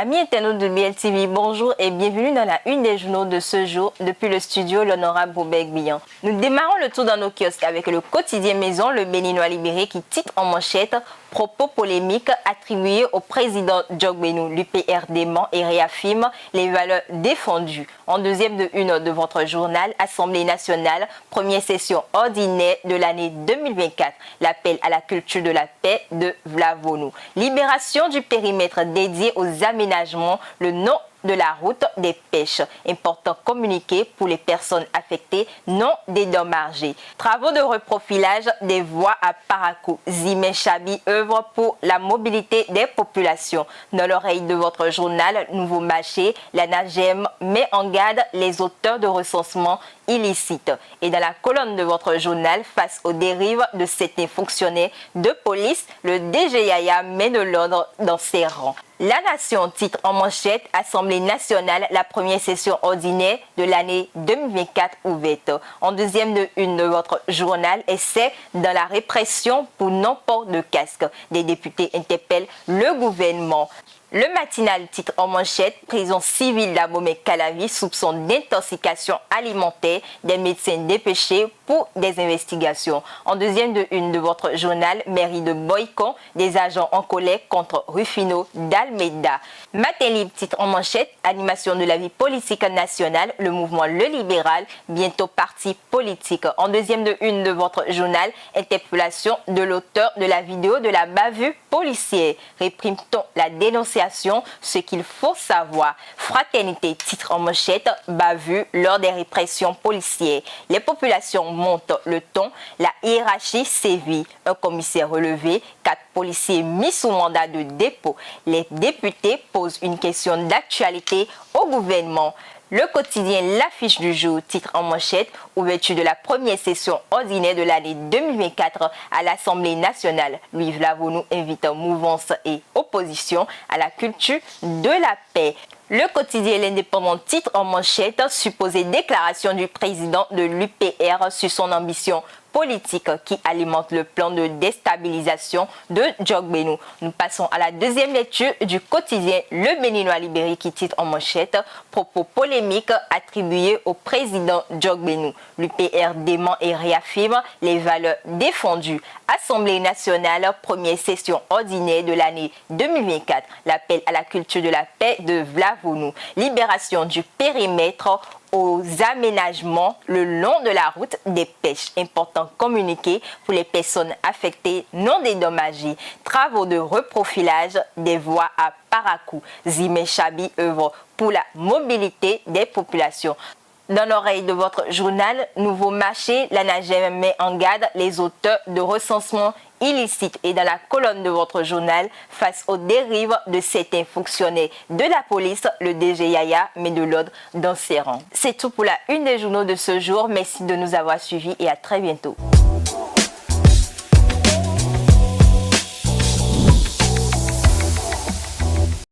Amis internautes de BLTV, bonjour et bienvenue dans la une des journaux de ce jour depuis le studio l'honorable Robert Guillan. Nous démarrons le tour dans nos kiosques avec le quotidien Maison, le Béninois libéré qui titre en manchette propos polémiques attribués au président Djogbenou. L'UPR dément et réaffirme les valeurs défendues. En deuxième de une de votre journal, Assemblée nationale, première session ordinaire de l'année 2024. L'appel à la culture de la paix de Vlavonou. Libération du périmètre dédié aux aménagements, le nom de la route des pêches. Important communiqué pour les personnes affectées non dédommagées. Travaux de reprofilage des voies à Parakou. Zimé Chabi œuvre pour la mobilité des populations. Dans l'oreille de votre journal Nouveau Marché, la NAGEM met en garde les auteurs de recensement illicite. Et dans la colonne de votre journal, face aux dérives de certains fonctionnaires de police, le DGIA met de l'ordre dans ses rangs. La Nation titre en manchette Assemblée nationale, la première session ordinaire de l'année 2024 ouverte. En deuxième de une de votre journal, essai dans la répression pour non-port de casque. Des députés interpellent le gouvernement. Le matinal titre en manchette prison civile d'Abomey-Calavi, soupçon d'intoxication alimentaire, des médecins dépêchés pour des investigations. En deuxième de une de votre journal, mairie de Boycon, des agents en colère contre Rufino d'Almeida. Matin Libre titre en manchette animation de la vie politique nationale, le mouvement Le Libéral, bientôt parti politique. En deuxième de une de votre journal, interpellation de l'auteur de la vidéo de la bavure policière. Réprime-t-on la dénonciation? Ce qu'il faut savoir. Fraternité titre en manchette bavure lors des répressions policières. Les populations montent le ton, la hiérarchie sévit. Un commissaire relevé, 4 policiers mis sous mandat de dépôt. Les députés posent une question d'actualité au gouvernement. Le quotidien L'Affiche du jour titre en manchette ouverture de la première session ordinaire de l'année 2024 à l'Assemblée nationale. Louis Vlavonou invite mouvance et opposition à la culture de la paix. Le quotidien L'Indépendant titre en manchette supposée déclaration du président de l'UPR sur son ambition politique qui alimente le plan de déstabilisation de Djogbenou. Nous passons à la deuxième lecture du quotidien Le Béninois libéré qui titre en manchette propos polémiques attribués au président Djogbenou. L'UPR dément et réaffirme les valeurs défendues. Assemblée nationale, première session ordinaire de l'année 2024. L'appel à la culture de la paix de Vlavonou. Libération du périmètre aux aménagements le long de la route des pêches. Important communiqué pour les personnes affectées non dédommagées. Travaux de reprofilage des voies à Parakou. Zimé Chabi œuvre pour la mobilité des populations. Dans l'oreille de votre journal Nouveau Marché, la NAGEM met en garde les auteurs de recensement illicite. Et dans la colonne de votre journal, face aux dérives de certains fonctionnaires de la police, le DGIA met de l'ordre dans ses rangs. C'est tout pour la une des journaux de ce jour. Merci de nous avoir suivis et à très bientôt.